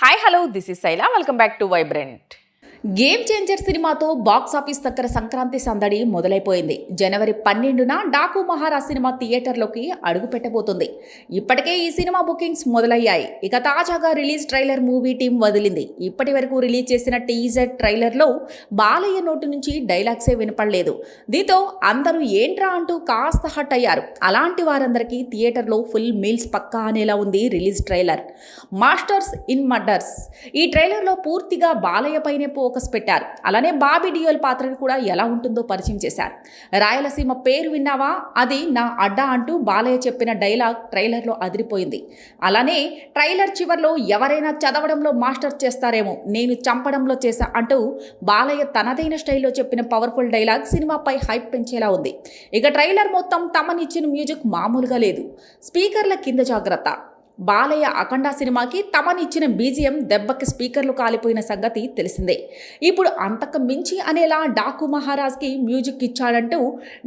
Hi hello this is Shaila welcome back to vibrant. Game changer సినిమాతో box office దగ్గర సంక్రాంతి సందడి మొదలైపోయింది. జనవరి 12న Daaku Maharaj cinema థియేటర్లోకి అడుగు పెట్టబోతుంది. ఇప్పటికే ఈ సినిమా బుకింగ్స్ మొదలయ్యాయి. ఇక తాజాగా రిలీజ్ ట్రైలర్ మూవీ టీం వదిలింది. ఇప్పటి వరకు రిలీజ్ చేసిన టీజర్ ట్రైలర్లో బాలయ్య నోటి నుంచి డైలాగ్సే వినపడలేదు. దీంతో అందరూ ఏంట్రా అంటూ కాస్త హట్ అయ్యారు. అలాంటి వారందరికీ థియేటర్లో ఫుల్ మీల్స్ పక్కా అనేలా ఉంది release trailer. Masters in murders ఈ ట్రైలర్లో పూర్తిగా బాలయ్య పైనే ఫోకస్ పెట్టారు. అలానే బాబీ డియోల్ పాత్రను కూడా ఎలా ఉంటుందో పరిచయం చేశారు. రాయలసీమ పేరు విన్నావా, అది నా అడ్డా అంటూ బాలయ్య చెప్పిన డైలాగ్ ట్రైలర్లో అదిరిపోయింది. అలానే ట్రైలర్ చివర్లో ఎవరైనా చదవడంలో మాస్టర్ చేస్తారేమో, నేను చంపడంలో చేశా అంటూ బాలయ్య తనదైన స్టైల్లో చెప్పిన పవర్ఫుల్ డైలాగ్ సినిమాపై హైప్ పెంచేలా ఉంది. ఇక ట్రైలర్ మొత్తం తమనిచ్చిన మ్యూజిక్ మామూలుగా లేదు. స్పీకర్ల కింద జాగ్రత్త. బాలయ్య అఖండ సినిమాకి తమనిచ్చిన బీజిఎం దెబ్బకి స్పీకర్లు కాలిపోయిన సంగతి తెలిసిందే. ఇప్పుడు అంతకు మించి అనేలా డాకు మహారాజ్కి మ్యూజిక్ ఇచ్చాడంటూ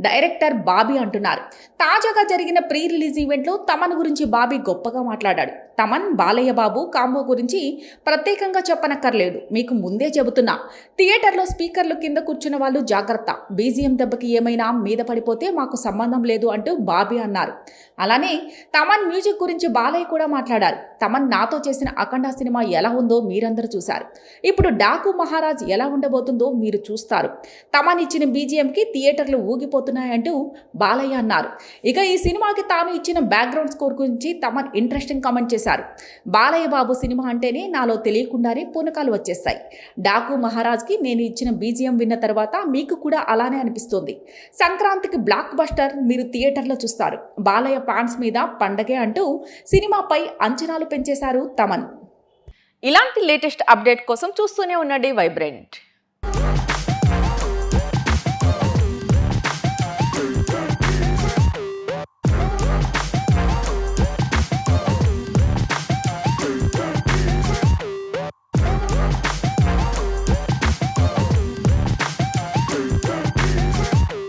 డైరెక్టర్ బాబీ అంటున్నారు. తాజాగా జరిగిన ప్రీ రిలీజ్ ఈవెంట్లో తమన్ గురించి బాబీ గొప్పగా మాట్లాడాడు. తమన్ బాలయ్య బాబు కాంబో గురించి ప్రత్యేకంగా చెప్పనక్కర్లేదు, మీకు ముందే చెబుతున్నా. థియేటర్లో స్పీకర్లు కింద కూర్చున్న వాళ్ళు జాగ్రత్త, బీజిఎం దెబ్బకి ఏమైనా మీద పడిపోతే మాకు సంబంధం లేదు అంటూ బాబీ అన్నారు. అలానే తమన్ మ్యూజిక్ గురించి బాలయ్య కూడా మాట్లాడారు. తమన్ నాతో చేసిన అఖండ సినిమా ఎలా ఉందో మీరందరూ చూశారు. ఇప్పుడు డాకు మహారాజ్ ఎలా ఉండబోతుందో మీరు చూస్తారు. తమన్ ఇచ్చిన బీజిఎంకి థియేటర్లు ఊగిపోతున్నాయంటూ బాలయ్య అన్నారు. ఇక ఈ సినిమాకి తాను ఇచ్చిన బ్యాక్గ్రౌండ్ స్కోర్ గురించి తమన్ ఇంట్రెస్టింగ్ కామెంట్ చేశారు. బాలయ్య బాబు సినిమా అంటేనే నాలో తెలియకుండానే పూనకాలు వచ్చేస్తాయి. డాకు మహారాజ్కి నేను ఇచ్చిన బీజిఎం విన్న తర్వాత మీకు కూడా అలానే అనిపిస్తుంది. సంక్రాంతికి బ్లాక్ బస్టర్ మీరు థియేటర్లో చూస్తారు. బాలయ్య ఫ్యాన్స్ మీద పండగే అంటూ సినిమాపై అంచనాలు పెంచేశారు తమన్. ఇలాంటి లేటెస్ట్ అప్డేట్ కోసం చూస్తూనే ఉండండి వైబ్రెంట్.